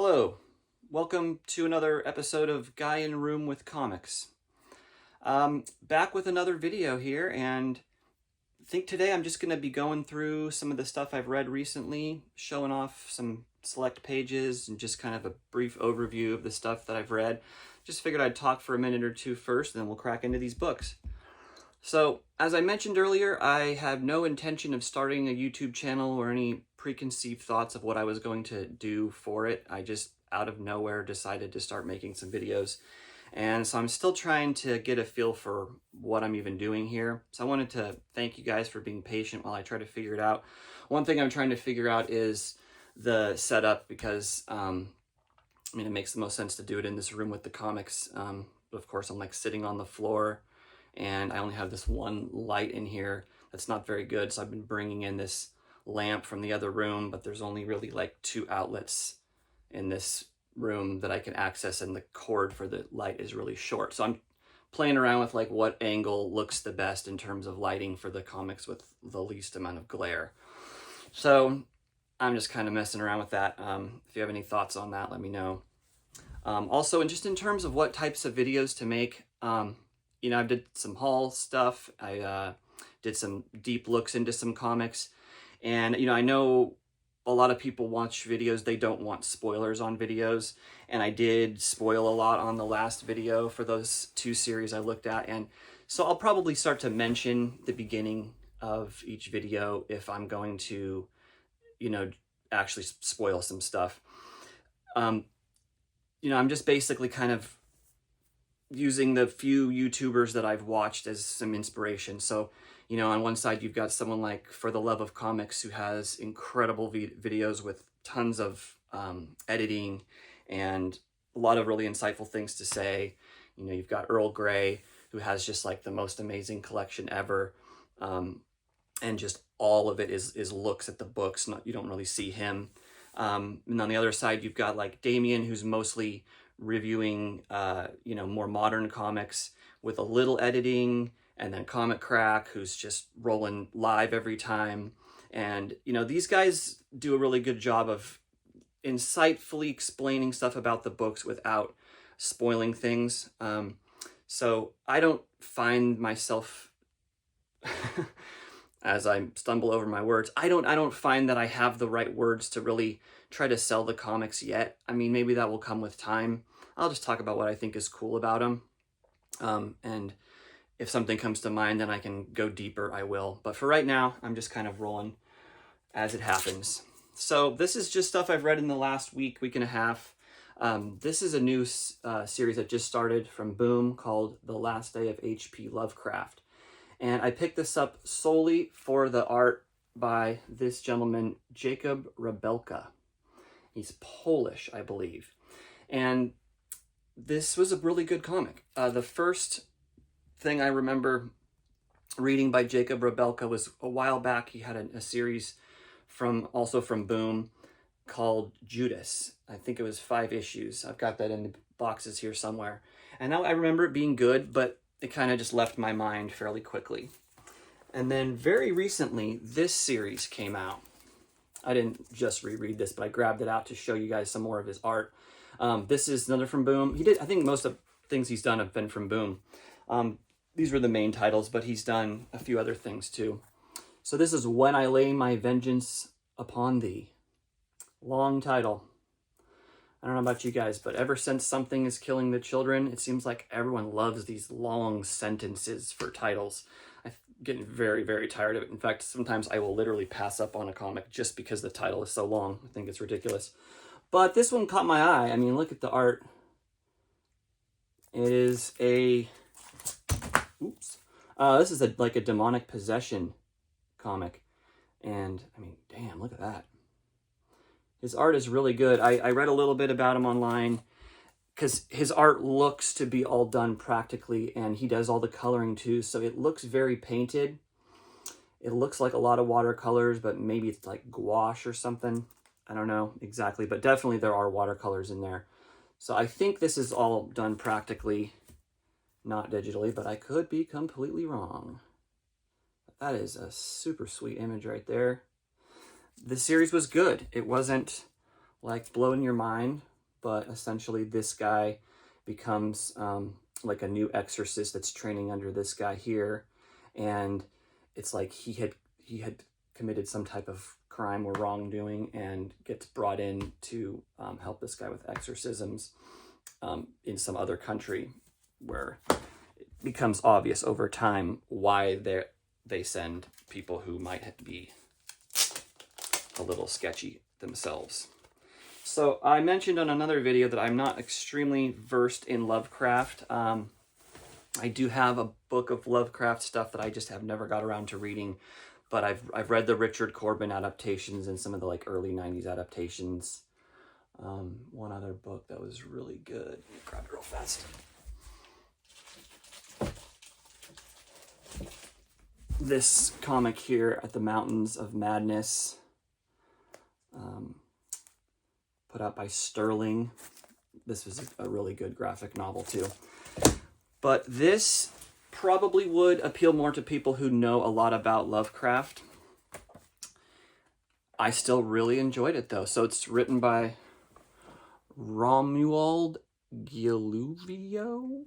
Hello, welcome to another episode of Guy in a Room with Comics. Back with another video here, and I think today I'm just going to be going through some of the stuff I've read recently, showing off some select pages and just kind of a brief overview of the stuff that I've read. Just figured I'd talk for a minute or two first, and then we'll crack into these books. So, as I mentioned earlier, I have no intention of starting a YouTube channel or any preconceived thoughts of what I was going to do for it. I just, out of nowhere, decided to start making some videos. And so I'm still trying to get a feel for what I'm even doing here. So I wanted to thank you guys for being patient while I try to figure it out. One thing I'm trying to figure out is the setup because, it makes the most sense to do it in this room with the comics. But of course, I'm like sitting on the floor, and I only have this one light in here that's not very good. So I've been bringing in this lamp from the other room, but there's only really like 2 outlets in this room that I can access, and the cord for the light is really short. So I'm playing around with like what angle looks the best in terms of lighting for the comics with the least amount of glare. So I'm just kind of messing around with that. If you have any thoughts on that, let me know. Also, and just in terms of what types of videos to make, I did some haul stuff. I did some deep looks into some comics. And, I know a lot of people watch videos, they don't want spoilers on videos. And I did spoil a lot on the last video for those 2 series I looked at. And so I'll probably start to mention the beginning of each video if I'm going to, actually spoil some stuff. I'm just basically kind of using the few YouTubers that I've watched as some inspiration. So, on one side, you've got someone like For the Love of Comics who has incredible videos with tons of editing and a lot of really insightful things to say. You've got Earl Grey, who has just like the most amazing collection ever. And just all of it is looks at the books. You don't really see him. And on the other side, you've got like Damien, who's mostly reviewing, more modern comics with a little editing, and then Comic Crack, who's just rolling live every time. And, these guys do a really good job of insightfully explaining stuff about the books without spoiling things. So I don't find myself, as I stumble over my words, I don't find that I have the right words to really try to sell the comics yet. Maybe that will come with time. I'll just talk about what I think is cool about them. And if something comes to mind, then I can go deeper, I will. But for right now, I'm just kind of rolling as it happens. So this is just stuff I've read in the last week and a half. This is a new series that just started from Boom called The Last Day of H.P. Lovecraft. And I picked this up solely for the art by this gentleman, Jacob Rebelka. He's Polish, I believe. And this was a really good comic. The first thing I remember reading by Jacob Rebelka was a while back. He had a series also from Boom called Judas. I think it was 5 issues. I've got that in the boxes here somewhere. And now I remember it being good, but it kind of just left my mind fairly quickly. And then very recently, this series came out. I didn't just reread this, but I grabbed it out to show you guys some more of his art. This is another from Boom. I think most of the things he's done have been from Boom. These were the main titles, but he's done a few other things too. So this is When I Lay My Vengeance Upon Thee. Long title. I don't know about you guys, but ever since Something is Killing the Children, it seems like everyone loves these long sentences for titles. I'm getting very, very tired of it. In fact, sometimes I will literally pass up on a comic just because the title is so long. I think it's ridiculous. But this one caught my eye. Look at the art. It is a... this is like a demonic possession comic. And, damn, look at that. His art is really good. I read a little bit about him online because his art looks to be all done practically, and he does all the coloring too, so it looks very painted. It looks like a lot of watercolors, but maybe it's like gouache or something. I don't know exactly, but definitely there are watercolors in there. So I think this is all done practically, not digitally, but I could be completely wrong. That is a super sweet image right there. The series was good. It wasn't like blowing your mind but essentially this guy becomes like a new exorcist that's training under this guy here, and it's like he had committed some type of crime or wrongdoing and gets brought in to help this guy with exorcisms in some other country, where it becomes obvious over time why they send people who might be a little sketchy themselves. So I mentioned on another video that I'm not extremely versed in Lovecraft. I do have a book of Lovecraft stuff that I just have never got around to reading, but I've read the Richard Corbin adaptations and some of the like early 90s adaptations. One other book that was really good. Let me grab it real fast. This comic here, At the Mountains of Madness, put out by Sterling. This was a really good graphic novel too. But this probably would appeal more to people who know a lot about Lovecraft. I still really enjoyed it though. So it's written by Romuald Giulio.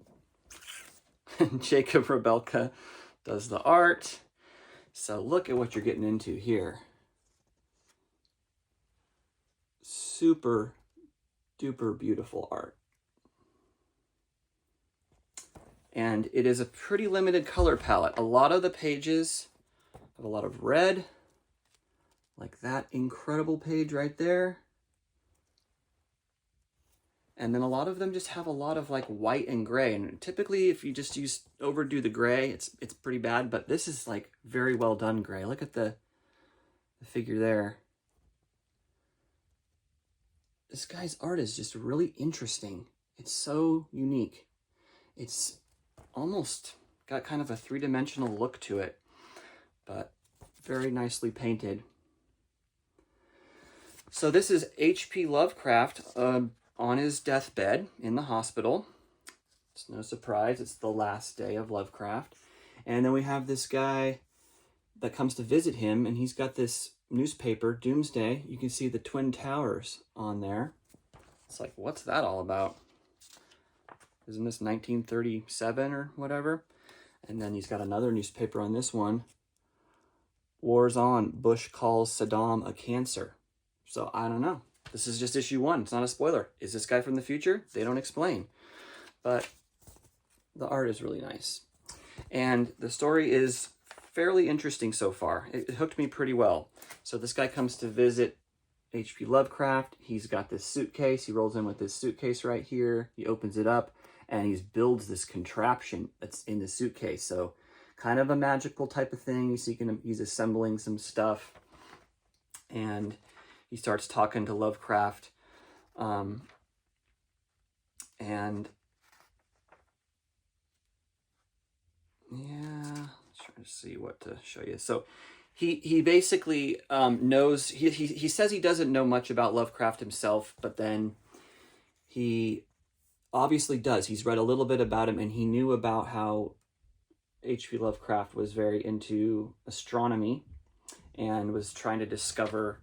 Jacob Rebelka does the art. So look at what you're getting into here. Super duper beautiful art. And it is a pretty limited color palette. A lot of the pages have a lot of red, like that incredible page right there. And then a lot of them just have a lot of like white and gray. And typically if you just overdo the gray, it's pretty bad, but this is like very well done gray. Look at the figure there. This guy's art is just really interesting. It's so unique. It's almost got kind of a three-dimensional look to it, but very nicely painted. So this is H.P. Lovecraft on his deathbed in the hospital. It's no surprise, it's the last day of Lovecraft. And then we have this guy that comes to visit him, and he's got this newspaper, Doomsday. You can see the Twin Towers on there. It's like, what's that all about? Isn't this 1937 or whatever? And then he's got another newspaper on this one. War's on. Bush calls Saddam a cancer. So I don't know. This is just issue 1. It's not a spoiler. Is this guy from the future? They don't explain. But the art is really nice. And the story is fairly interesting so far. It hooked me pretty well. So this guy comes to visit H.P. Lovecraft. He's got this suitcase. He rolls in with this suitcase right here. He opens it up and he builds this contraption that's in the suitcase. So kind of a magical type of thing. He's assembling some stuff. And he starts talking to Lovecraft. And yeah, trying to see what to show you. So he basically knows, he says he doesn't know much about Lovecraft himself, but then he obviously does. He's read a little bit about him, and he knew about how H.P. Lovecraft was very into astronomy and was trying to discover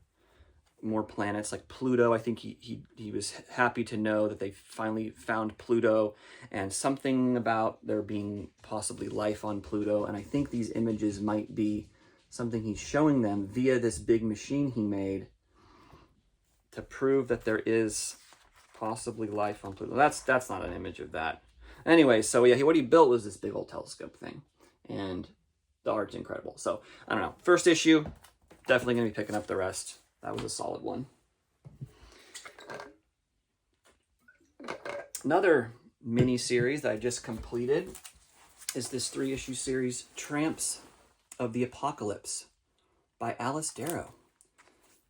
more planets like Pluto. I think he was happy to know that they finally found Pluto, and something about there being possibly life on Pluto. And I think these images might be something he's showing them via this big machine he made to prove that there is possibly life on Pluto. That's not an image of that. Anyway, so yeah, what he built was this big old telescope thing, and the art's incredible. So I don't know. First issue, definitely gonna be picking up the rest. That was a solid one. Another mini series that I just completed is this 3-issue series, Tramps of the Apocalypse by Alice Darrow.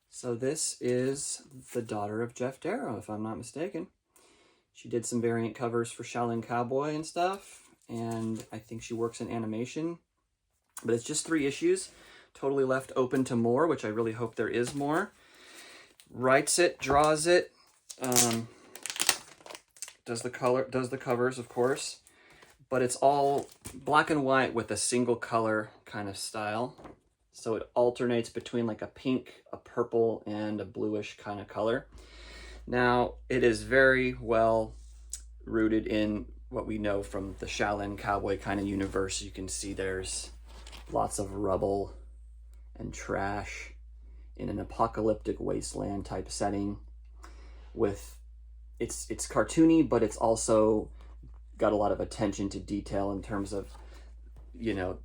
So this is the daughter of Jeff Darrow, if I'm not mistaken. She did some variant covers for Shaolin Cowboy and stuff, and I think she works in animation. But it's just 3 issues, totally left open to more, which I really hope there is more. Writes it, draws it, does the covers, of course, but it's all black and white with a single color kind of style. So it alternates between like a pink, a purple, and a bluish kind of color. Now, it is very well rooted in what we know from the Shaolin cowboy kind of universe. You can see there's lots of rubble and trash in an apocalyptic wasteland type setting. With it's cartoony, but it's also got a lot of attention to detail in terms of, you know,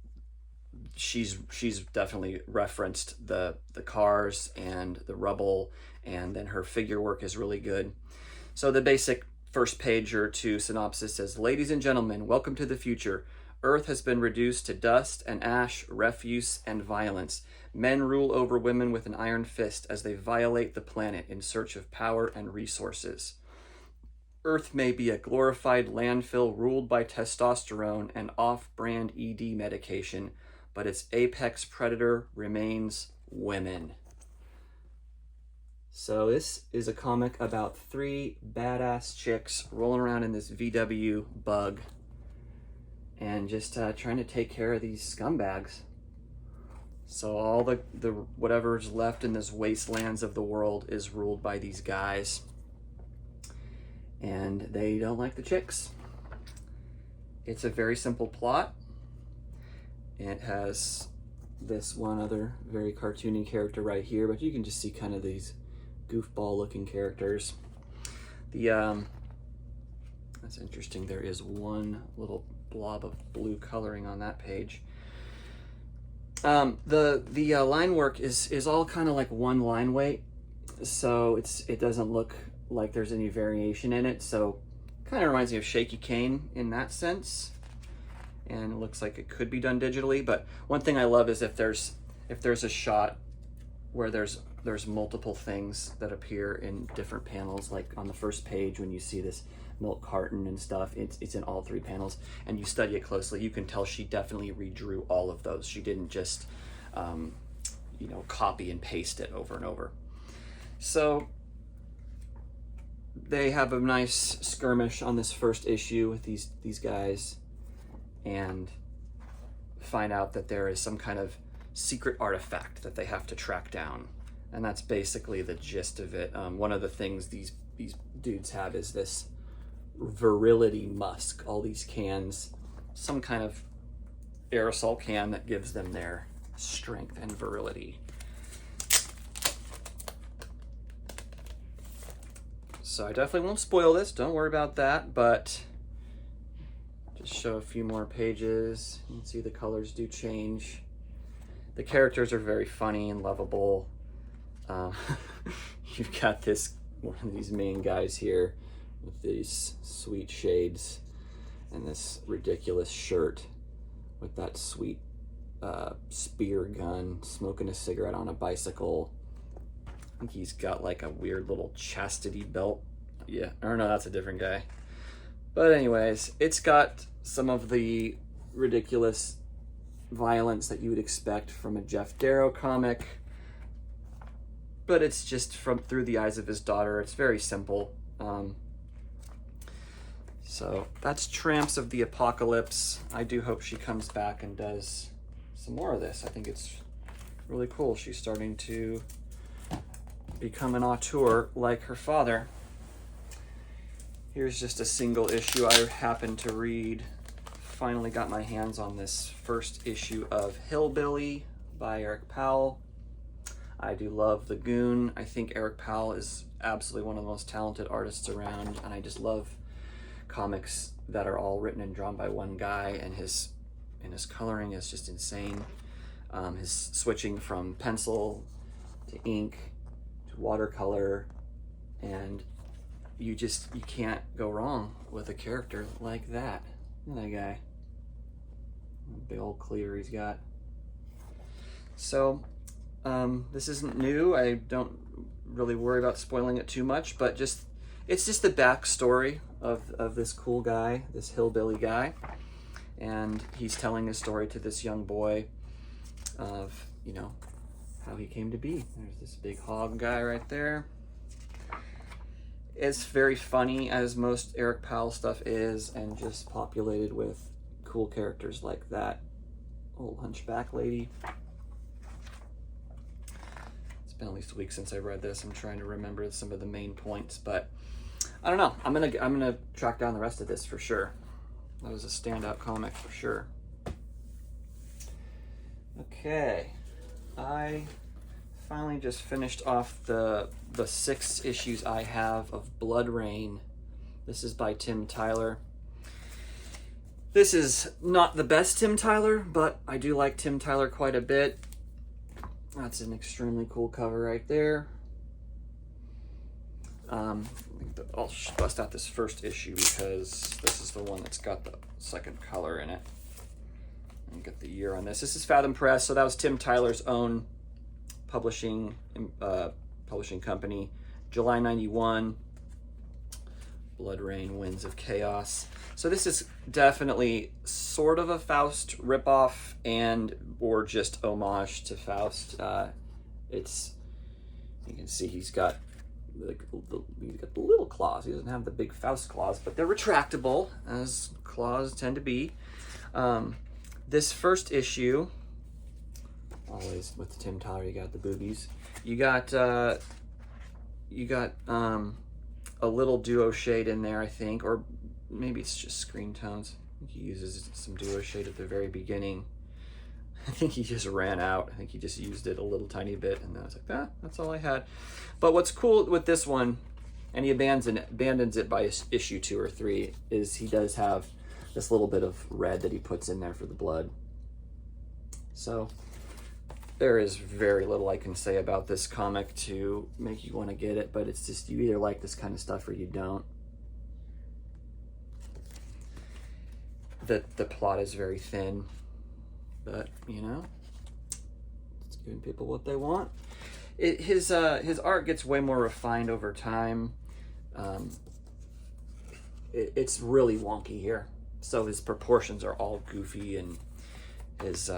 she's definitely referenced the cars and the rubble, and then her figure work is really good. So the basic first page or two synopsis says, "Ladies and gentlemen, welcome to the future. Earth has been reduced to dust and ash, refuse and violence. Men rule over women with an iron fist as they violate the planet in search of power and resources. Earth may be a glorified landfill ruled by testosterone and off-brand ED medication, but its apex predator remains women." So this is a comic about 3 badass chicks rolling around in this VW bug and just trying to take care of these scumbags. So all the whatever's left in this wastelands of the world is ruled by these guys, and they don't like the chicks. It's a very simple plot. It has this one other very cartoony character right here, but you can just see kind of these goofball looking characters. That's interesting. There is one little blob of blue coloring on that page. The line work is all kind of like one line weight, so it doesn't look like there's any variation in it. So kind of reminds me of Shaky Kane in that sense, and it looks like it could be done digitally. But one thing I love is if there's a shot where there's multiple things that appear in different panels, like on the first page when you see this milk carton and stuff, it's in all 3 panels, and you study it closely, you can tell she definitely redrew all of those. She didn't just copy and paste it over and over. So they have a nice skirmish on this first issue with these guys, and find out that there is some kind of secret artifact that they have to track down, and that's basically the gist of it. One of the things these dudes have is this virility musk. All these cans, some kind of aerosol can that gives them their strength and virility. So I definitely won't spoil this, don't worry about that, but just show a few more pages. You can see the colors do change. The characters are very funny and lovable. You've got one of these main guys here with these sweet shades and this ridiculous shirt with that sweet spear gun, smoking a cigarette on a bicycle. I think he's got like a weird little chastity belt. Yeah, or no, that's a different guy. But anyways, it's got some of the ridiculous violence that you would expect from a Jeff Darrow comic, but it's just through the eyes of his daughter. It's very simple. So that's Tramps of the Apocalypse. I do hope she comes back and does some more of this. I think it's really cool. She's starting to become an auteur like her father. Here's just a single issue I happened to read. Finally got my hands on this first issue of Hillbilly by Eric Powell. I do love The Goon. I think Eric Powell is absolutely one of the most talented artists around, and I just love comics that are all written and drawn by one guy, and his coloring is just insane. His switching from pencil to ink to watercolor, and you can't go wrong with a character like that. Look at that guy. Big old clear he's got. So this isn't new. I don't really worry about spoiling it too much, but it's just the backstory of this cool guy, this hillbilly guy, and he's telling his story to this young boy of, how he came to be. There's this big hog guy right there. It's very funny, as most Eric Powell stuff is, and just populated with cool characters like that old hunchback lady. It's been at least a week since I read this. I'm trying to remember some of the main points, but I don't know. I'm gonna track down the rest of this for sure. That was a standout comic for sure. Okay, I finally just finished off the 6 issues I have of Blood Rain. This is by Tim Tyler. This is not the best Tim Tyler, but I do like Tim Tyler quite a bit. That's an extremely cool cover right there. I'll bust out this first issue because this is the one that's got the second color in it. And get the year on this. This is Fathom Press, so that was Tim Tyler's own publishing company. July 91. Blood Rain, Winds of Chaos. So this is definitely sort of a Faust ripoff or just homage to Faust. You can see he's got the little claws. He doesn't have the big Faust claws, but they're retractable, as claws tend to be. This first issue, always with Tim Tyler, you got the boobies. You got a little duo shade in there, I think, or maybe it's just screen tones. I think he uses some duo shade at the very beginning. I think he just ran out. I think he just used it a little tiny bit, and then I was like, that's all I had. But what's cool with this one, and he abandons it by issue 2 or 3, is he does have this little bit of red that he puts in there for the blood. So there is very little I can say about this comic to make you want to get it, but it's just, you either like this kind of stuff or you don't. The plot is very thin, but you know, it's giving people what they want. His art gets way more refined over time. It's really wonky here, so his proportions are all goofy, and his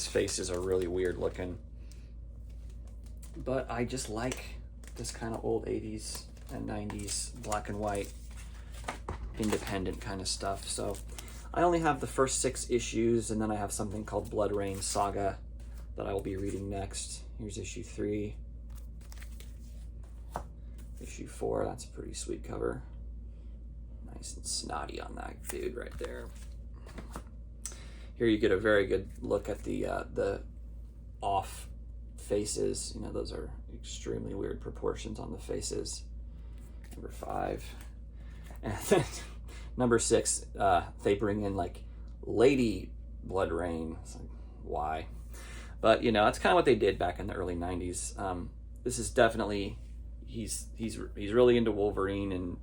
faces are really weird looking. But I just like this kind of old 80s and 90s black and white independent kind of stuff. So I only have the first 6 issues, and then I have something called Blood Rain Saga that I will be reading next. Here's issue 3. Issue 4, that's a pretty sweet cover. Nice and snotty on that dude right there. Here you get a very good look at the off faces. You know, those are extremely weird proportions on the faces. Number 5. And then number 6, they bring in like Lady Blood Rain. It's like, why? But you know, that's kind of what they did back in the early 90s. This is definitely, he's really into Wolverine and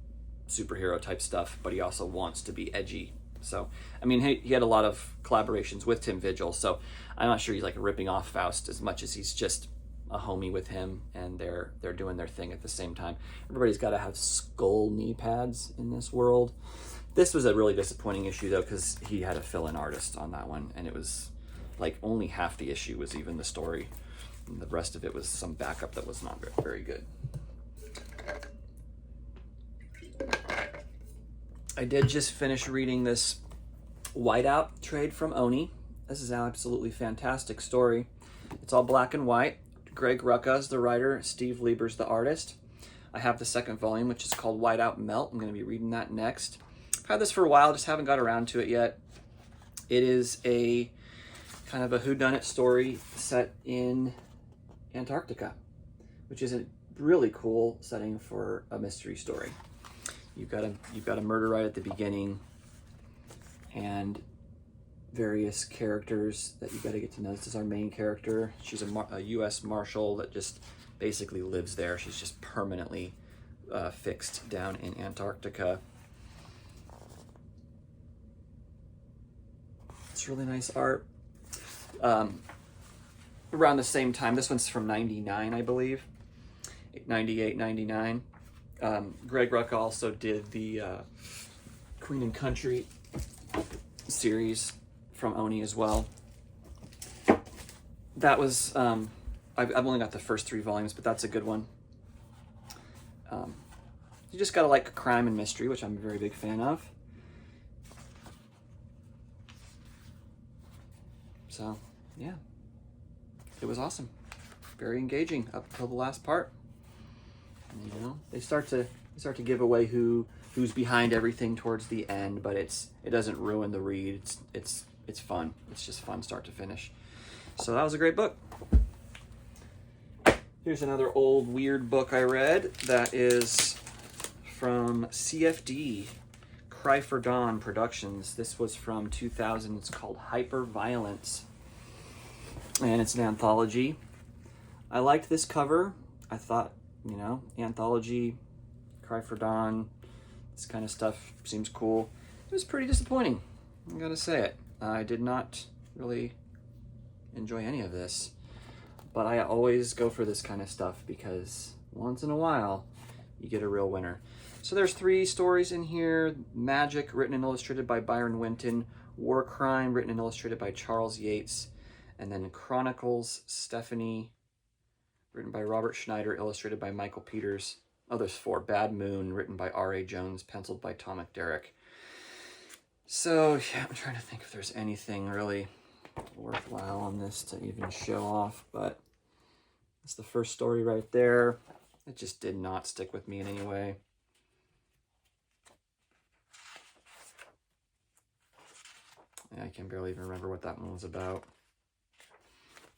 superhero type stuff, but he also wants to be edgy. So, I mean, he had a lot of collaborations with Tim Vigil, so I'm not sure he's like ripping off Faust as much as he's just a homie with him, and they're doing their thing at the same time. Everybody's got to have skull knee pads in this world. This was a really disappointing issue though, because he had a fill-in artist on that one, and it was like only half the issue was even the story, and the rest of it was some backup that was not very good. I did just finish reading this Whiteout trade from Oni. This is an absolutely fantastic story. It's all black and white. Greg Rucka is the writer, Steve Lieber's the artist. I have the second volume, which is called Whiteout Melt. I'm going to be reading that next. I've had this for a while, just haven't got around to it yet. It is a kind of a whodunit story set in Antarctica, which is a really cool setting for a mystery story. You've got a murder right at the beginning, and various characters that you got to get to know. This is our main character. She's a U.S. Marshal that just basically lives there. She's just permanently fixed down in Antarctica. It's really nice art. Around the same time, this one's from 99, I believe. 98, 99. Greg Rucka also did the Queen and Country series from Oni as well. That was, I've only got the first 3 volumes, but that's a good one. You just gotta like crime and mystery, which I'm a very big fan of. So, yeah. It was awesome. very engaging up until the last part. And, you know, they start to give away who's behind everything towards the end, but it doesn't ruin the read. It's fun. It's just fun start to finish. So that was a great book. Here's another old weird book I read that is from CFD, Cry for Dawn Productions. This was from 2000. It's called Hyper Violence, and it's an anthology. I liked this cover. I thought, you know, anthology, Cry for Dawn, this kind of stuff seems cool. It was pretty disappointing, I'm gonna say it. I did not really enjoy any of this, but I always go for this kind of stuff because once in a while you get a real winner. So there's 3 stories in here. Magic, written and illustrated by Byron Winton. War Crime, written and illustrated by Charles Yates. And then Chronicles, Stephanie, written by Robert Schneider, illustrated by Michael Peters. Oh, there's 4. Bad Moon, written by R.A. Jones, penciled by Tom McDerrick. So, yeah, I'm trying to think if there's anything really worthwhile on this to even show off, but that's the first story right there. It just did not stick with me in any way. I can barely even remember what that one was about.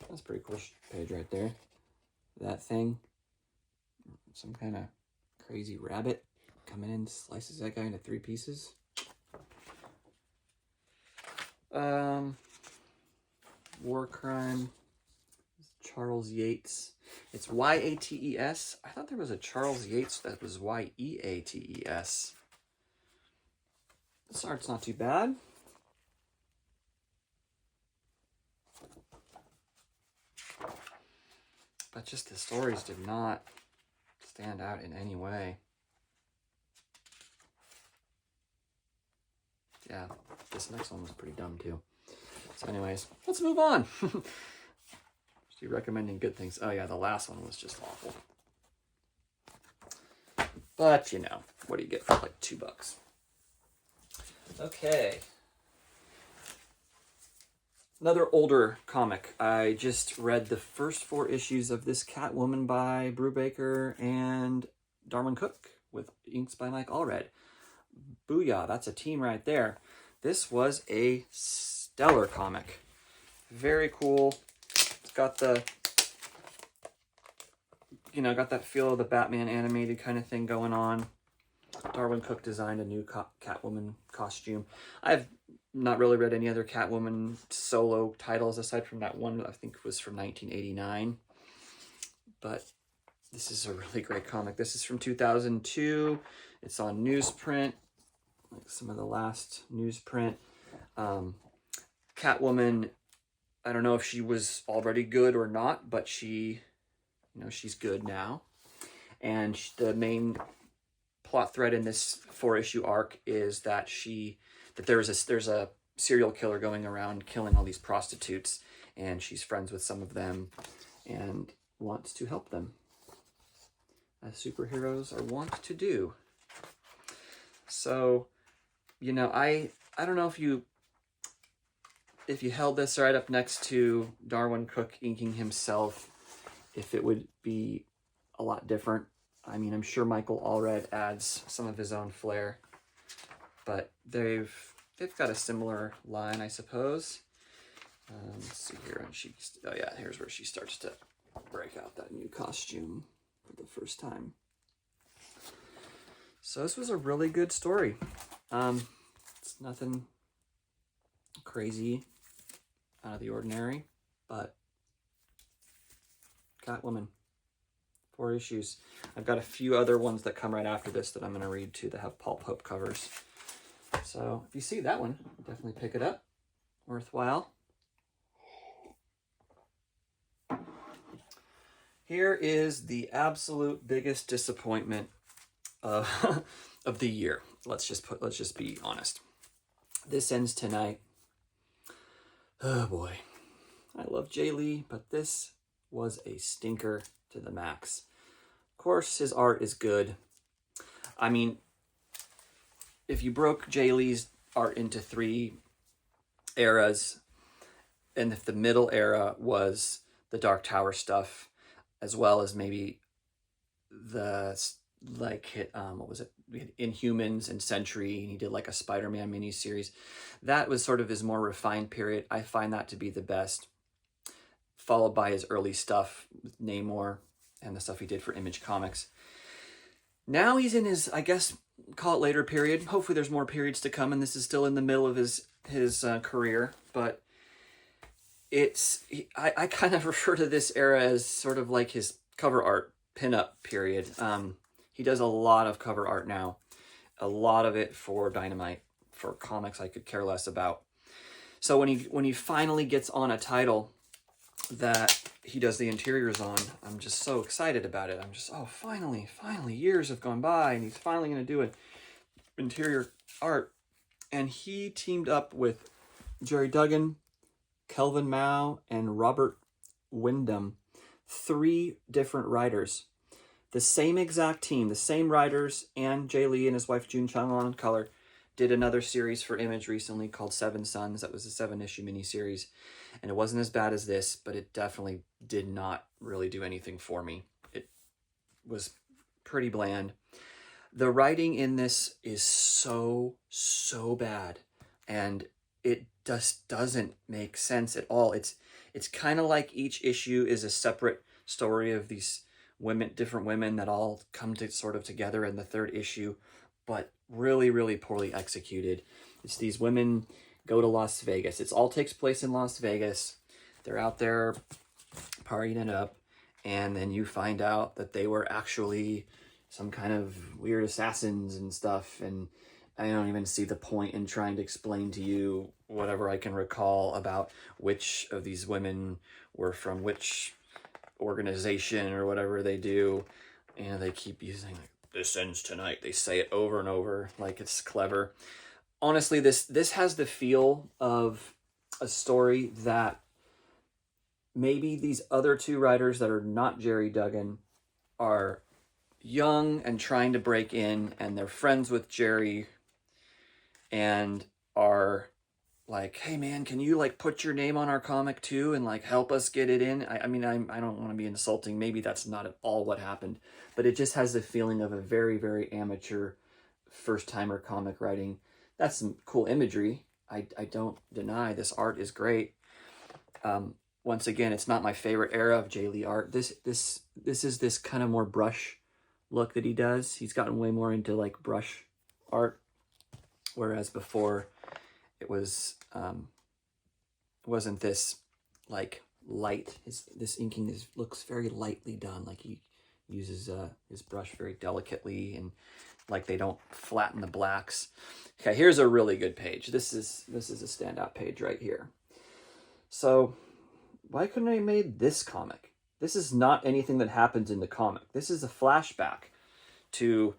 That's a pretty cool page right there. That thing, some kind of crazy rabbit coming in, slices that guy into 3 pieces. War Crime, Charles Yates. It's Y-A-T-E-S. I thought there was a Charles Yates that was Y-E-A-T-E-S. This art's not too bad. But just the stories did not stand out in any way. Yeah, this next one was pretty dumb too. So anyways, let's move on. She recommending good things. Oh yeah, the last one was just awful. But you know, what do you get for like $2? Okay. Another older comic. I just read the first 4 issues of this Catwoman by Brubaker and Darwin Cook with inks by Mike Allred. Booyah, that's a team right there. This was a stellar comic. Very cool. It's got the, you know, got that feel of the Batman animated kind of thing going on. Darwin Cook designed a new Catwoman costume. I've not really read any other Catwoman solo titles aside from that one I think was from 1989. But this is a really great comic. This is from 2002. It's on newsprint, like some of the last newsprint. Catwoman, I don't know if she was already good or not, but she, you know, she's good now. And the main plot thread in this 4-issue arc is that there's a serial killer going around killing all these prostitutes, and she's friends with some of them and wants to help them, as superheroes are wont to do. So, you know, I don't know if you held this right up next to Darwin Cook inking himself, if it would be a lot different. I mean, I'm sure Michael Allred adds some of his own flair, but they've got a similar line, I suppose. Let's see here. Oh yeah, here's where she starts to break out that new costume for the first time. So this was a really good story. It's nothing crazy out of the ordinary, but Catwoman. 4 issues. I've got a few other ones that come right after this that I'm going to read too that have Paul Pope covers. So if you see that one, definitely pick it up. Worthwhile. Here is the absolute biggest disappointment of the year. Let's just be honest. This ends tonight. Oh boy. I love Jay Lee, but this was a stinker to the max. Of course, his art is good. I mean, if you broke Jay Lee's art into 3 eras, and if the middle era was the Dark Tower stuff, as well as maybe the what was it? We had Inhumans and Sentry, and he did like a Spider-Man miniseries. That was sort of his more refined period. I find that to be the best, followed by his early stuff with Namor and the stuff he did for Image Comics. Now he's in his, I guess, call it later period. Hopefully there's more periods to come, and this is still in the middle of his career, but I kind of refer to this era as sort of like his cover art pinup period. He does a lot of cover art now, a lot of it for Dynamite, for comics I could care less about. So when he finally gets on a title that he does the interiors on, I'm just so excited about it. I'm just, oh, finally, years have gone by, and he's finally going to do an interior art. And he teamed up with Jerry Duggan, Kelvin Mao, and Robert Wyndham, 3 different writers. The same exact team, the same writers, and Jay Lee and his wife June Chung on color did another series for Image recently called Seven Sons. That was a 7-issue miniseries, and it wasn't as bad as this, but it definitely did not really do anything for me. It was pretty bland. The writing in this is so bad, and it just doesn't make sense at all. It's kind of like each issue is a separate story of these different women that all come to sort of together in the 3rd issue, but really poorly executed. It's these women go to Las Vegas. It all takes place in Las Vegas. They're out there partying it up, and then you find out that they were actually some kind of weird assassins and stuff, and I don't even see the point in trying to explain to you whatever I can recall about which of these women were from which organization or whatever they do. And they keep using like, "This ends tonight." They say it over and over like it's clever. Honestly, this has the feel of a story that maybe these other 2 writers that are not Jerry Duggan are young and trying to break in, and they're friends with Jerry and are like, "Hey man, can you like put your name on our comic too and like help us get it in?" I mean, I don't want to be insulting. Maybe that's not at all what happened, but it just has the feeling of a very amateur first-timer comic writing. That's some cool imagery. I don't deny this art is great. Once again, it's not my favorite era of Jay Lee art. This is this kind of more brush look that he does. He's gotten way more into like brush art, whereas before it wasn't this like light. This inking looks very lightly done. Like he uses his brush very delicately, and like they don't flatten the blacks. Okay, here's a really good page. This is a standout page right here. So why couldn't I have made this comic? This is not anything that happens in the comic. This is a flashback to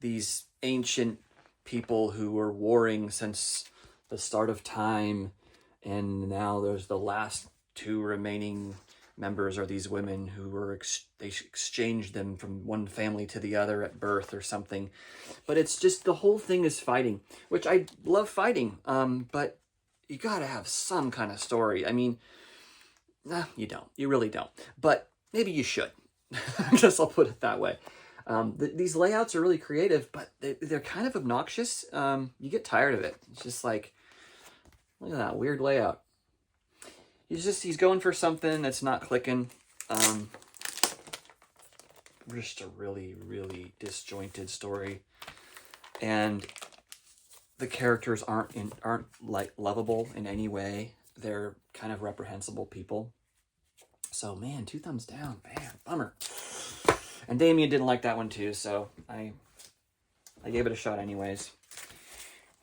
these ancient people who were warring since the start of time, and now there's the last 2 remaining members are these women who were they exchanged them from one family to the other at birth or something. But it's just the whole thing is fighting, which I love fighting, but you gotta have some kind of story. I mean, nah, you don't. You really don't. But maybe you should. I guess I'll put it that way. These layouts are really creative, but they're kind of obnoxious. You get tired of it. It's just like, look at that weird layout. He's going for something that's not clicking. Just a really disjointed story, and the characters aren't like lovable in any way. They're kind of reprehensible people. So man, 2 thumbs down. Man, bummer. And Damien didn't like that one too, so I gave it a shot anyways.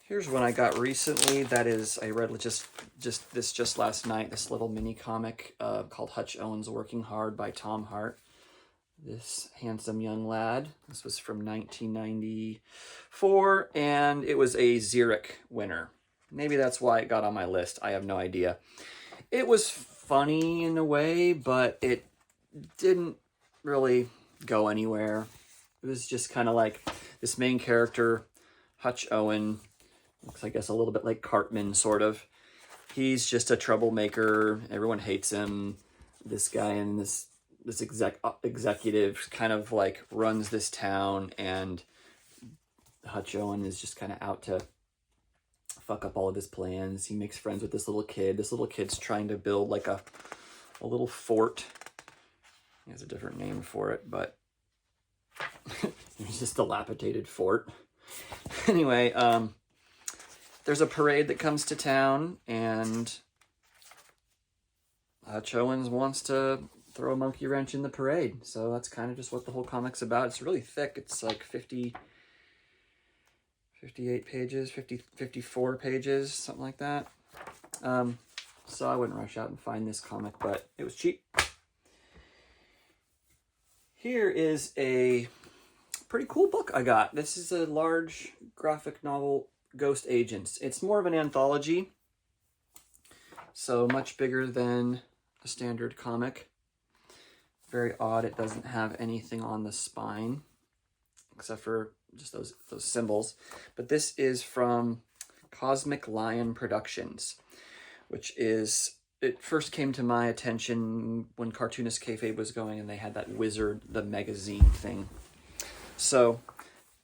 Here's one I got recently. That is, I read just last night. This little mini comic called Hutch Owens Working Hard by Tom Hart. This handsome young lad. This was from 1994, and it was a Xeric winner. Maybe that's why it got on my list. I have no idea. It was funny in a way, but it didn't really go anywhere. It was just kind of like this main character, Hutch Owen, looks, I guess, a little bit like Cartman, sort of. He's just a troublemaker. Everyone hates him. This guy in this this executive kind of like runs this town, and Hutch Owen is just kind of out to fuck up all of his plans. He makes friends with this little kid. This little kid's trying to build like a little fort. He has a different name for it, but it's just a dilapidated fort. Anyway, there's a parade that comes to town, and Hutch Owens wants to throw a monkey wrench in the parade. So that's kind of just what the whole comic's about. It's really thick. It's like 58 pages, 54 pages, something like that. So I wouldn't rush out and find this comic, but it was cheap. Here is a pretty cool book I got. This is a large graphic novel, Ghost Agents. It's more of an anthology, so much bigger than a standard comic. Very odd, it doesn't have anything on the spine, except for just those symbols. But this is from Cosmic Lion Productions, which is, it first came to my attention when Cartoonist Kayfabe was going and they had that Wizard, the magazine thing. So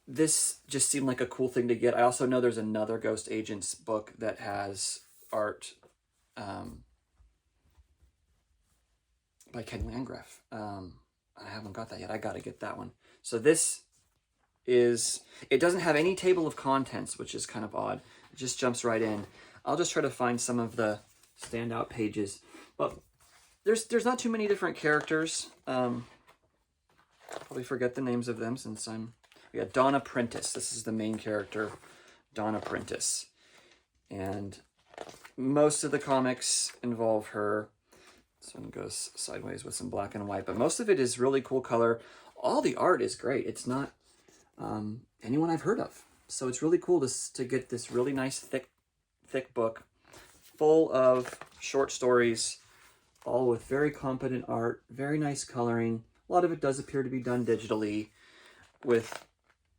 this just seemed like a cool thing to get. I also know there's another Ghost Agents book that has art by Ken Landgraf. I haven't got that yet. I got to get that one. So this is, it doesn't have any table of contents, which is kind of odd. It just jumps right in. I'll just try to find some of the standout pages, but there's not too many different characters. Probably forget the names of them since we got Donna Prentice. This is the main character, Donna Prentice. And most of the comics involve her. This one goes sideways with some black and white, but most of it is really cool color. All the art is great. It's not anyone I've heard of. So it's really cool to get this really nice, thick book full of short stories, all with very competent art, very nice coloring. A lot of it does appear to be done digitally, with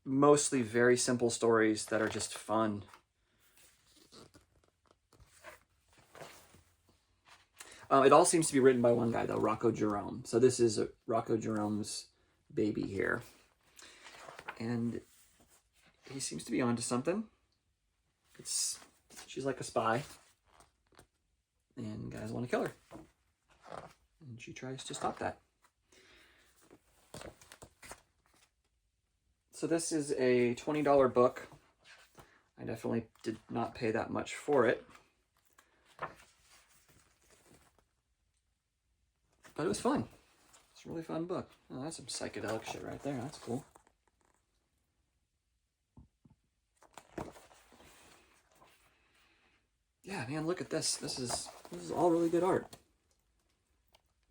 mostly very simple stories that are just fun. It all seems to be written by one guy, though, Rocco Jerome. So this is Rocco Jerome's baby here. And he seems to be onto something. She's like a spy. And guys want to kill her. And she tries to stop that. So this is a $20 book. I definitely did not pay that much for it. But it was fun. It's a really fun book. Oh, that's some psychedelic shit right there. That's cool. Yeah, man, look at this. This is all really good art.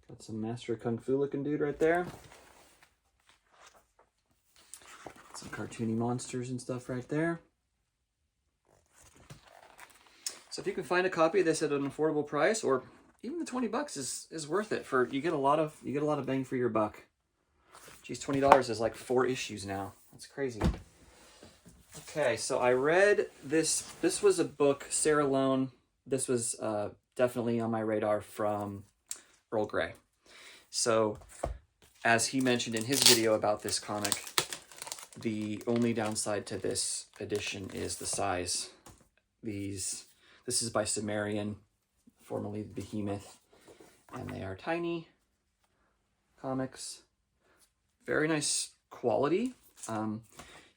Got some Master of Kung Fu looking dude right there. Some cartoony monsters and stuff right there. So if you can find a copy of this at an affordable price, or even the $20 is worth it. For you get a lot of bang for your buck. Geez, $20 is like 4 issues now. That's crazy. Okay, so I read this. This was a book, Sarah Lone. This was definitely on my radar from Earl Grey. So, as he mentioned in his video about this comic, the only downside to this edition is the size. This is by Sumerian, formerly Behemoth, and they are tiny comics. Very nice quality.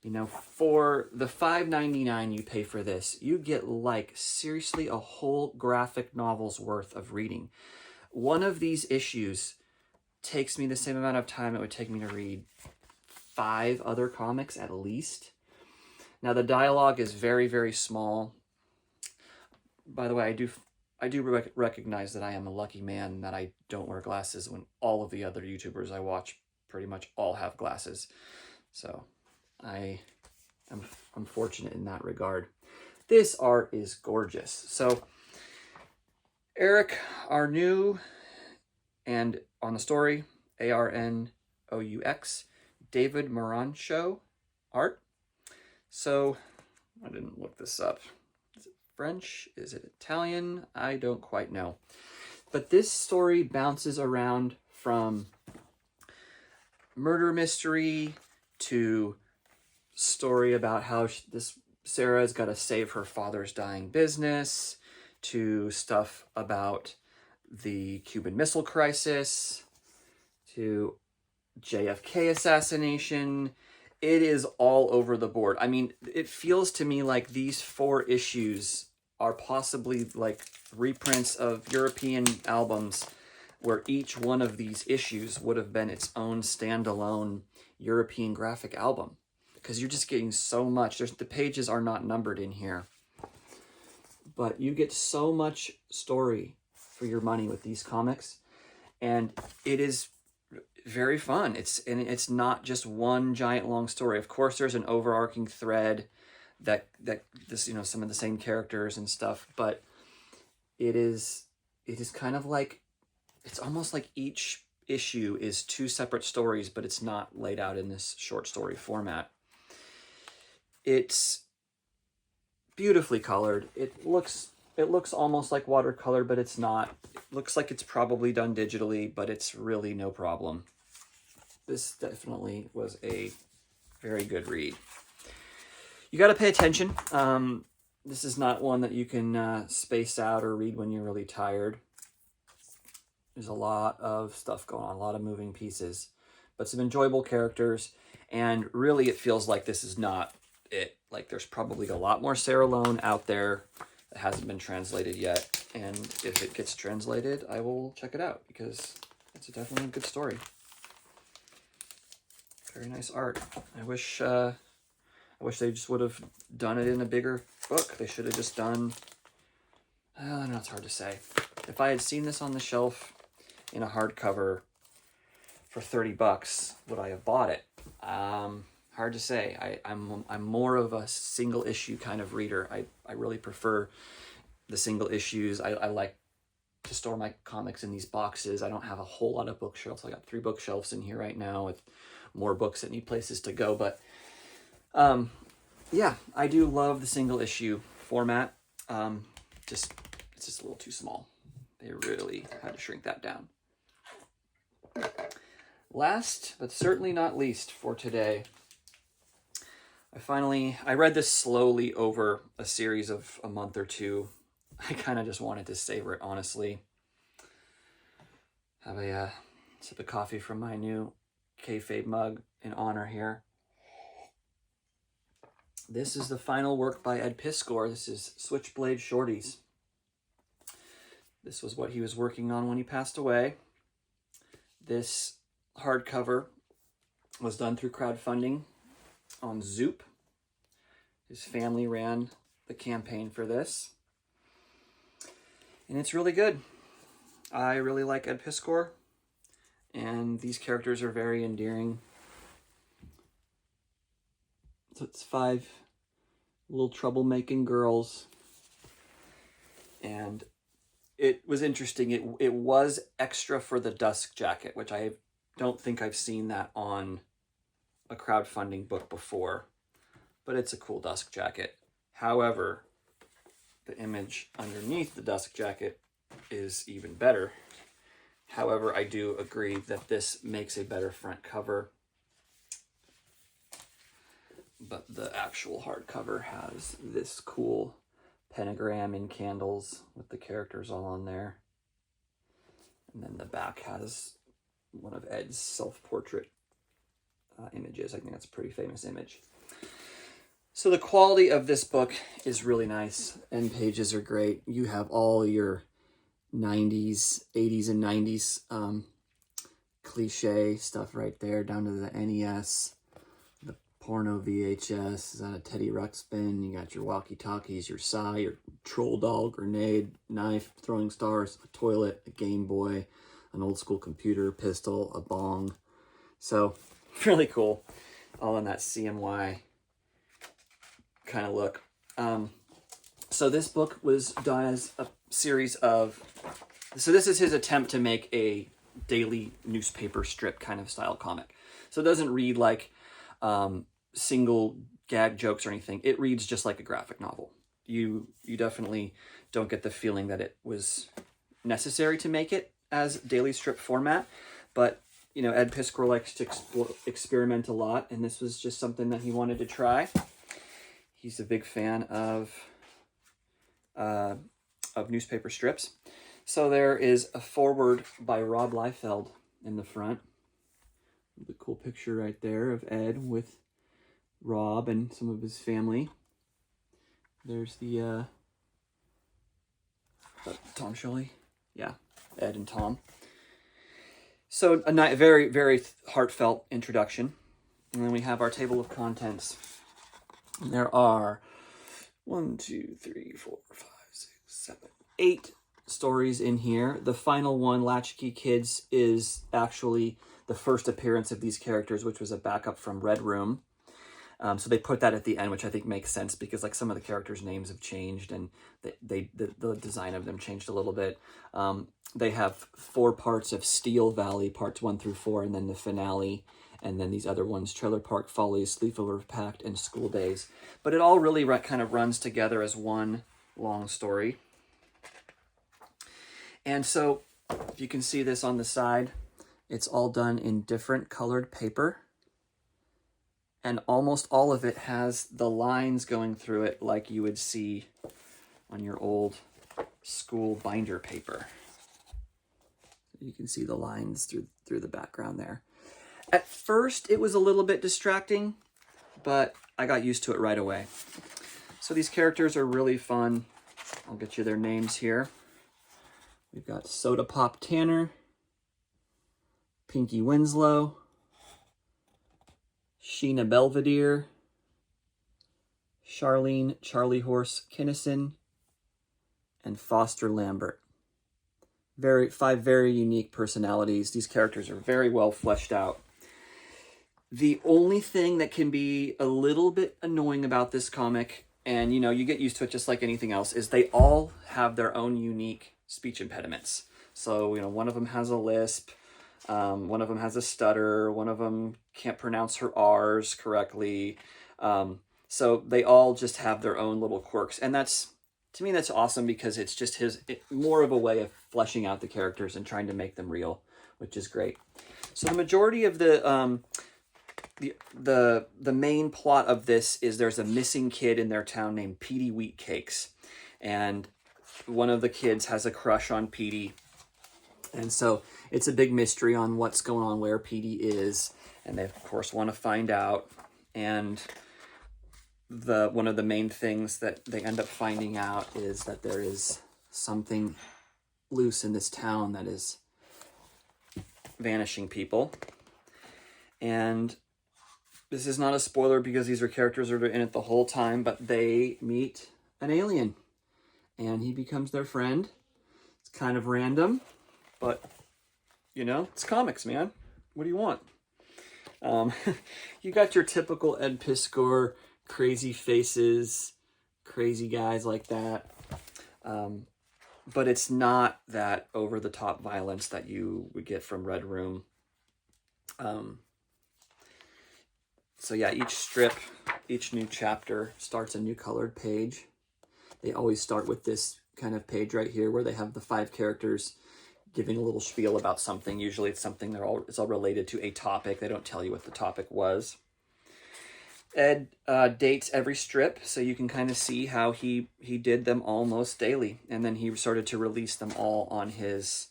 You know, for the $5.99 you pay for this, you get like seriously a whole graphic novel's worth of reading. One of these issues takes me the same amount of time it would take me to read 5 other comics at least. Now the dialogue is very, very small. By the way, I do recognize that I am a lucky man that I don't wear glasses when all of the other YouTubers I watch pretty much all have glasses. So I'm fortunate in that regard. This art is gorgeous. So Eric Arnoux, and on the story, Arnoux, David Morancho art. So I didn't look this up. Is it French? Is it Italian? I don't quite know. But this story bounces around from murder mystery to story about how this Sarah's got to save her father's dying business, to stuff about the Cuban Missile Crisis, to JFK assassination. It is all over the board. I mean, it feels to me like these 4 issues are possibly like reprints of European albums where each one of these issues would have been its own standalone European graphic album. Because you're just getting so much. The pages are not numbered in here. But you get so much story for your money with these comics. And it is very fun. It's not just one giant long story. Of course, there's an overarching thread that this, you know, some of the same characters and stuff, but it is kind of like, it's almost like each issue is 2 separate stories, but it's not laid out in this short story format. It's beautifully colored. It looks almost like watercolor, but it's not. It looks like it's probably done digitally, but it's really no problem. This definitely was a very good read. You got to pay attention. This is not one that you can space out or read when you're really tired. There's a lot of stuff going on, a lot of moving pieces, but some enjoyable characters. And really, it feels like this is not it. Like, there's probably a lot more Sarah Lone out there that hasn't been translated yet. And if it gets translated, I will check it out because it's definitely a good story. Very nice art. I wish they just would have done it in a bigger book. They should have just done, I don't know, it's hard to say. If I had seen this on the shelf in a hardcover for $30, would I have bought it? Hard to say. I'm more of a single issue kind of reader. I really prefer the single issues. I like to store my comics in these boxes. I don't have a whole lot of bookshelves. I got 3 bookshelves in here right now with more books that need places to go. But yeah, I do love the single issue format. It's just a little too small. They really had to shrink that down. Last, but certainly not least for today, I read this slowly over a series of a month or 2. I kind of just wanted to savor it, honestly. Have a sip of coffee from my new kayfabe mug in honor here. This is the final work by Ed Piskor. This is Switchblade Shorties. This was what he was working on when he passed away. This hardcover was done through crowdfunding on Zoop. His family ran the campaign for this. And it's really good. I really like Ed Piskor. And these characters are very endearing. So it's 5 little troublemaking girls. And it was interesting. It was extra for the Dusk Jacket, which I don't think I've seen that on a crowdfunding book before. But it's a cool Dusk Jacket. However, the image underneath the Dusk Jacket is even better. However, I do agree that this makes a better front cover. But the actual hardcover has this cool pentagram in candles with the characters all on there. And then the back has one of Ed's self-portrait images. I think that's a pretty famous image. So the quality of this book is really nice. End pages are great. You have all your 80s and 90s cliche stuff right there, down to the NES, the porno VHS, is that a Teddy Ruxpin? You got your walkie-talkies, your Psy, your troll doll, grenade, knife, throwing stars, a toilet, a Game Boy, an old school computer, pistol, a bong. So really cool, all in that CMY kind of look. So this book was done as a series of, so this is his attempt to make a daily newspaper strip kind of style comic. So it doesn't read like single gag jokes or anything. It reads just like a graphic novel. You definitely don't get the feeling that it was necessary to make it as daily strip format, but you know, Ed Piskor likes to experiment a lot, and this was just something that he wanted to try. He's a big fan of newspaper strips. So there is a foreword by Rob Liefeld in the front. The cool picture right there of Ed with Rob and some of his family. There's the Tom Sholey. Yeah, Ed and Tom. So a very, very heartfelt introduction. And then we have our table of contents. And there are 1, 2, 3, 4, 5, 6, 7, 8 stories in here. The final one, Latchkey Kids, is actually the first appearance of these characters, which was a backup from Red Room. So they put that at the end, which I think makes sense because like some of the characters' names have changed and the design of them changed a little bit. They have 4 parts of Steel Valley, parts 1 through 4, and then the finale, and then these other ones, Trailer Park Follies, Sleepover Pact, and School Days. But it all really kind of runs together as one long story. And so, if you can see this on the side, it's all done in different colored paper. And almost all of it has the lines going through it like you would see on your old school binder paper. You can see the lines through the background there. At first, it was a little bit distracting, but I got used to it right away. So these characters are really fun. I'll get you their names here. We've got Soda Pop Tanner, Pinky Winslow, Sheena Belvedere, Charlene Charlie Horse Kinnison, and Foster Lambert. 5 very unique personalities. These characters are very well fleshed out. The only thing that can be a little bit annoying about this comic, and you know, you get used to it just like anything else, is they all have their own unique speech impediments. So, you know, one of them has a lisp, one of them has a stutter, one of them can't pronounce her R's correctly. So they all just have their own little quirks. And to me, that's awesome because it's just more of a way of fleshing out the characters and trying to make them real, which is great. So the majority of the main plot of this is there's a missing kid in their town named Petey Wheatcakes. And one of the kids has a crush on Petey. And so it's a big mystery on what's going on, where Petey is. And they, of course, want to find out. And one of the main things that they end up finding out is that there is something loose in this town that is vanishing people. And this is not a spoiler because these are characters that are in it the whole time, but they meet an alien and he becomes their friend. It's kind of random, but you know, it's comics, man. What do you want? You got your typical Ed Piskor crazy faces, crazy guys like that. But it's not that over-the-top violence that you would get from Red Room. So yeah, each strip, each new chapter starts a new colored page. They always start with this kind of page right here where they have the 5 characters giving a little spiel about something. Usually it's something it's all related to a topic. They don't tell you what the topic was. Ed dates every strip, so you can kind of see how he did them almost daily. And then he started to release them all on his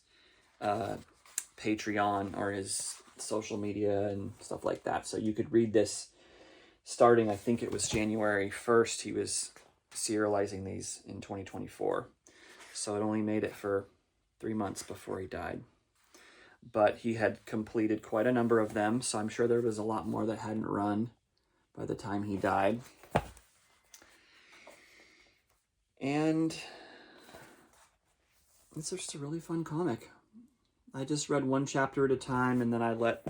Patreon or his social media and stuff like that. So you could read this starting, I think it was January 1st. He was serializing these in 2024. So it only made it for 3 months before he died. But he had completed quite a number of them, so I'm sure there was a lot more that hadn't run by the time he died. And it's just a really fun comic. I just read 1 chapter at a time, and then I let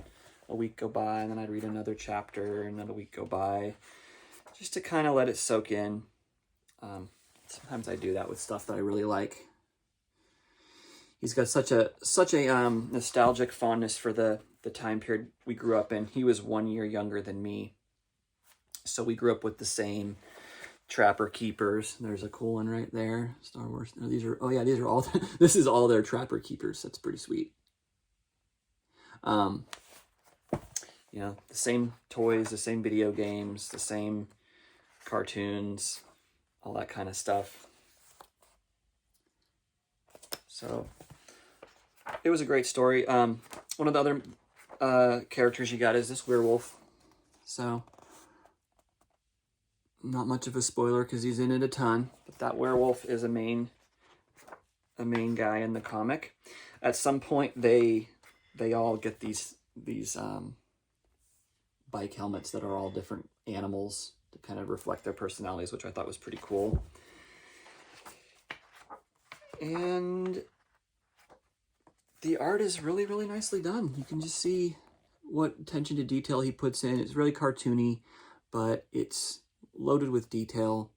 a week go by, and then I'd read another chapter, and then a week go by, just to kind of let it soak in. Sometimes I do that with stuff that I really like. He's got such a nostalgic fondness for the time period we grew up in. He was 1 year younger than me. So we grew up with the same Trapper Keepers. There's a cool one right there. Star Wars. No, these are all, this is all their Trapper Keepers. That's pretty sweet. You know, the same toys, the same video games, the same cartoons, all that kind of stuff. So it was a great story. One of the other characters you got is this werewolf. So not much of a spoiler because he's in it a ton, but that werewolf is a main guy in the comic. At some point, they all get these bike helmets that are all different animals to kind of reflect their personalities, which I thought was pretty cool. And the art is really, really nicely done. You can just see what attention to detail he puts in. It's really cartoony, but it's loaded with detail,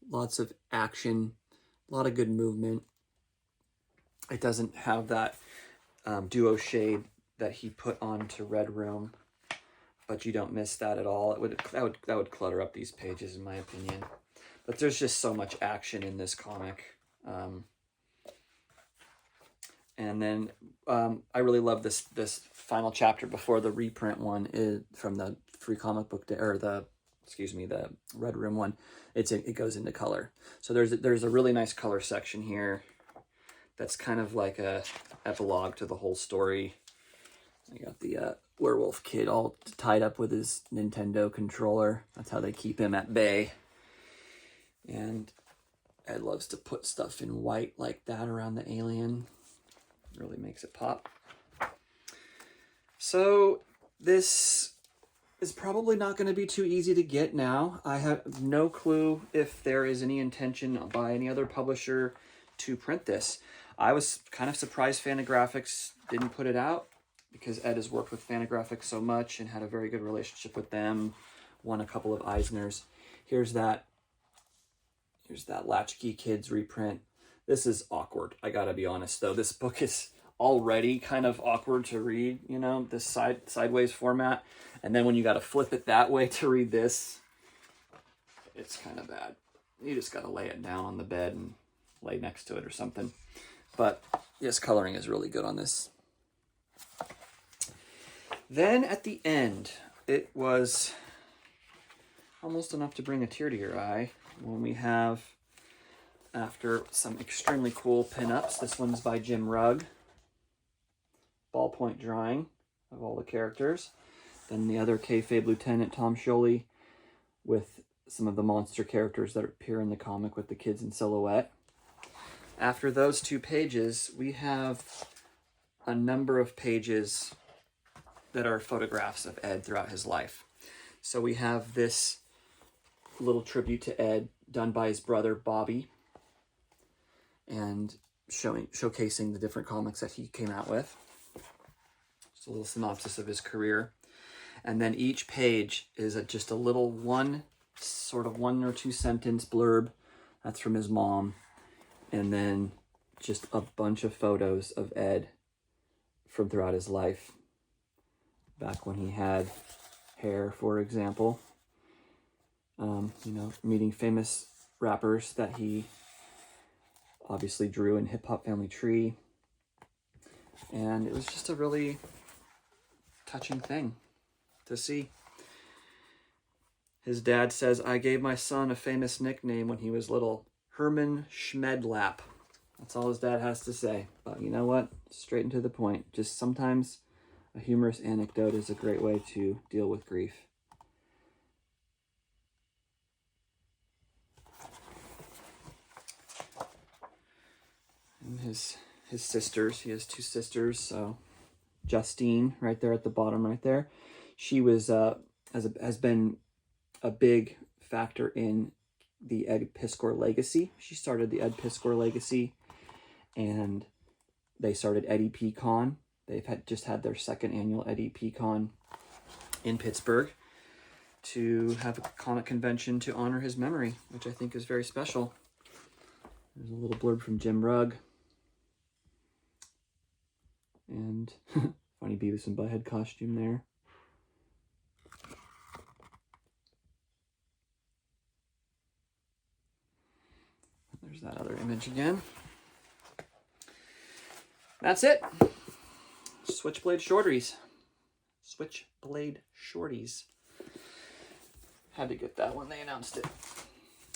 lots of action, a lot of good movement. It doesn't have that duo shade that he put onto Red Room, but you don't miss that at all. That would clutter up these pages, in my opinion. But there's just so much action in this comic. And then I really love this final chapter before the reprint one is from the free comic book day, or the Red Room one. It goes into color. So there's a really nice color section here. That's kind of like a epilogue to the whole story. I got the werewolf kid all tied up with his Nintendo controller. That's how they keep him at bay. And Ed loves to put stuff in white like that around the alien. Really makes it pop. So this is probably not going to be too easy to get now. I have no clue if there is any intention by any other publisher to print this. I was kind of surprised Fantagraphics didn't put it out, because Ed has worked with Fantagraphics so much and had a very good relationship with them, won a couple of Eisners. Here's that Latchkey Kids reprint. This is awkward, I gotta be honest though. This book is already kind of awkward to read, you know, this sideways format. And then when you gotta flip it that way to read this, it's kind of bad. You just gotta lay it down on the bed and lay next to it or something. But yes, coloring is really good on this. Then at the end, it was almost enough to bring a tear to your eye when we have, after some extremely cool pinups, this one's by Jim Rugg, ballpoint drawing of all the characters. Then the other kayfabe Lieutenant Tom Sholey with some of the monster characters that appear in the comic with the kids in silhouette. After those two pages, we have a number of pages that are photographs of Ed throughout his life. So we have this little tribute to Ed done by his brother Bobby, and showcasing the different comics that he came out with. Just a little synopsis of his career. And then each page is just a little one or two sentence blurb. That's from his mom. And then just a bunch of photos of Ed from throughout his life. Back when he had hair, for example. Meeting famous rappers that he obviously drew in Hip Hop Family Tree. And it was just a really touching thing to see. His dad says, "I gave my son a famous nickname when he was little, Herman Schmedlap." That's all his dad has to say. But you know what? Straight and to the point. Just sometimes a humorous anecdote is a great way to deal with grief. And his sisters, he has two sisters, so Justine, right there at the bottom right there, she was has been a big factor in the Ed Piskor legacy. She started the Ed Piskor legacy, and they started Eddie P. Con. They've just had their second annual Eddie P. Con in Pittsburgh to have a comic convention to honor his memory, which I think is very special. There's a little blurb from Jim Rugg. And funny Beavis and Butthead costume there. There's that other image again. That's it. Switchblade Shorties. Switchblade Shorties. Had to get that when they announced it.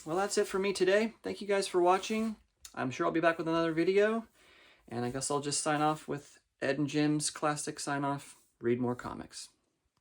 Well, that's it for me today. Thank you guys for watching. I'm sure I'll be back with another video. And I guess I'll just sign off with Ed and Jim's classic sign off. Read more comics.